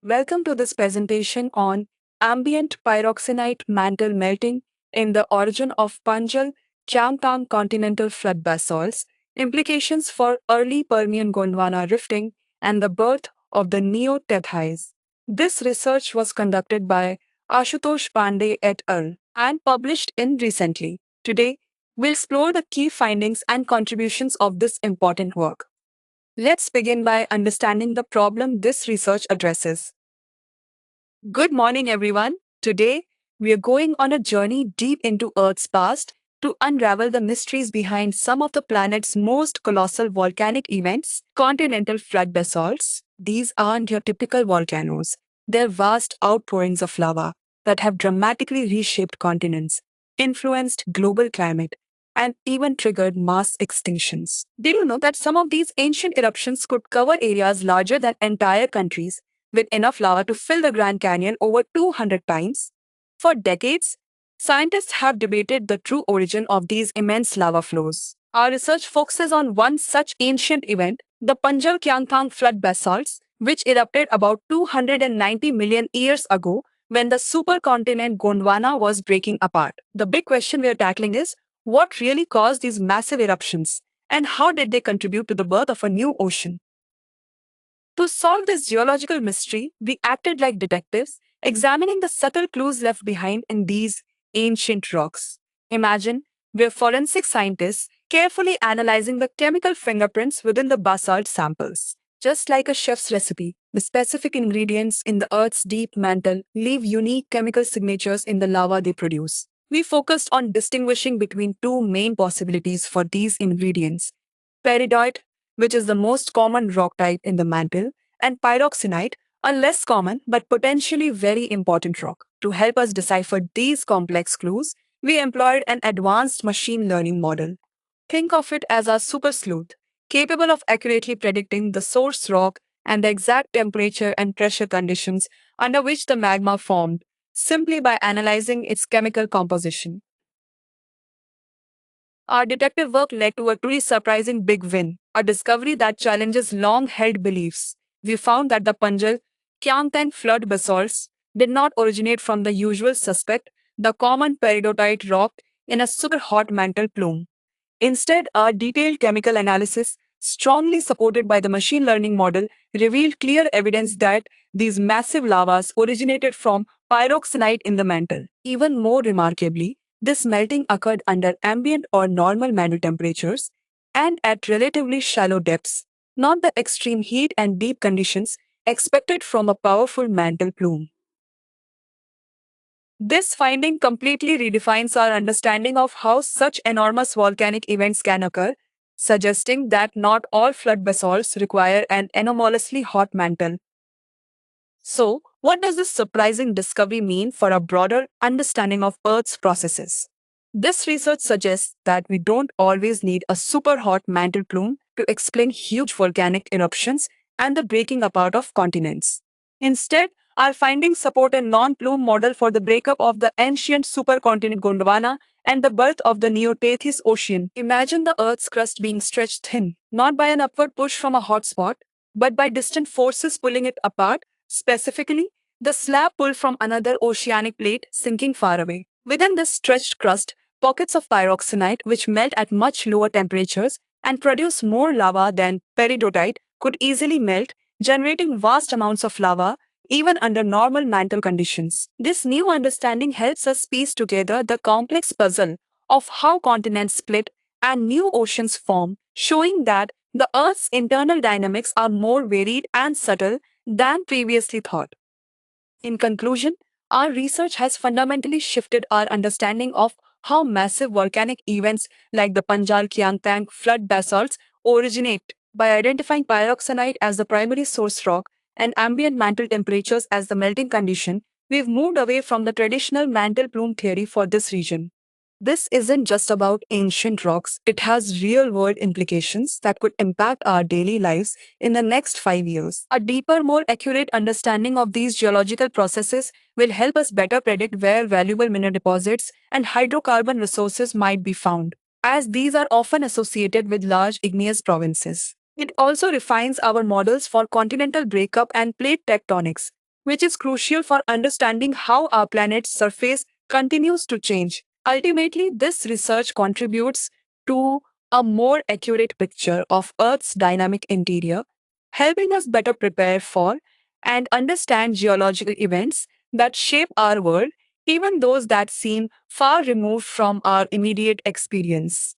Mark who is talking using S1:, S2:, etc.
S1: Welcome to this presentation on ambient pyroxenite mantle melting in the origin of Panjal Changtang continental flood basalts, implications for early Permian Gondwana rifting, and the birth of the Neo-Tethys. This research was conducted by Ashutosh Pandey et al. And published in recently. Today, we'll explore the key findings and contributions of this important work. Let's begin by understanding the problem this research addresses. Good morning, everyone. Today, we are going on a journey deep into Earth's past to unravel the mysteries behind some of the planet's most colossal volcanic events, continental flood basalts. These aren't your typical volcanoes, they're vast outpourings of lava that have dramatically reshaped continents, influenced global climate, and even triggered mass extinctions. Did you know that some of these ancient eruptions could cover areas larger than entire countries? With enough lava to fill the Grand Canyon over 200 times. For decades, scientists have debated the true origin of these immense lava flows. Our research focuses on one such ancient event, the Panjal Kyangthang flood basalts, which erupted about 290 million years ago when the supercontinent Gondwana was breaking apart. The big question we are tackling is what really caused these massive eruptions and how did they contribute to the birth of a new ocean? To solve this geological mystery, we acted like detectives, examining the subtle clues left behind in these ancient rocks. Imagine we're forensic scientists carefully analyzing the chemical fingerprints within the basalt samples. Just like a chef's recipe, the specific ingredients in the Earth's deep mantle leave unique chemical signatures in the lava they produce. We focused on distinguishing between two main possibilities for these ingredients: peridotite, which is the most common rock type in the mantle, and pyroxenite, a less common but potentially very important rock. To help us decipher these complex clues, we employed an advanced machine learning model. Think of it as a super sleuth, capable of accurately predicting the source rock and the exact temperature and pressure conditions under which the magma formed, simply by analyzing its chemical composition. Our detective work led to a truly surprising big win, a discovery that challenges long held beliefs. We found that the Panjal Kyangtang flood basalts did not originate from the usual suspect, the common peridotite rock in a super hot mantle plume. Instead, our detailed chemical analysis, strongly supported by the machine learning model, revealed clear evidence that these massive lavas originated from pyroxenite in the mantle. Even more remarkably, this melting occurred under ambient or normal mantle temperatures and at relatively shallow depths, not the extreme heat and deep conditions expected from a powerful mantle plume. This finding completely redefines our understanding of how such enormous volcanic events can occur, suggesting that not all flood basalts require an anomalously hot mantle. So, what does this surprising discovery mean for a broader understanding of Earth's processes? This research suggests that we don't always need a super hot mantle plume to explain huge volcanic eruptions and the breaking apart of continents. Instead, our findings support a non-plume model for the breakup of the ancient supercontinent Gondwana and the birth of the Neo-Tethys Ocean. Imagine the Earth's crust being stretched thin, not by an upward push from a hot spot, but by distant forces pulling it apart, specifically the slab pull from another oceanic plate sinking far away. Within this stretched crust, pockets of pyroxenite, which melt at much lower temperatures and produce more lava than peridotite, could easily melt, generating vast amounts of lava even under normal mantle conditions. This new understanding helps us piece together the complex puzzle of how continents split and new oceans form, showing that the Earth's internal dynamics are more varied and subtle than previously thought. In conclusion, our research has fundamentally shifted our understanding of how massive volcanic events like the Panjal Kyangtang flood basalts originate. By identifying pyroxenite as the primary source rock and ambient mantle temperatures as the melting condition, we've moved away from the traditional mantle plume theory for this region. This isn't just about ancient rocks, it has real world implications that could impact our daily lives in the next 5 years. A deeper, more accurate understanding of these geological processes will help us better predict where valuable mineral deposits and hydrocarbon resources might be found, as these are often associated with large igneous provinces. It also refines our models for continental breakup and plate tectonics, which is crucial for understanding how our planet's surface continues to change. Ultimately, this research contributes to a more accurate picture of Earth's dynamic interior, helping us better prepare for and understand geological events that shape our world, even those that seem far removed from our immediate experience.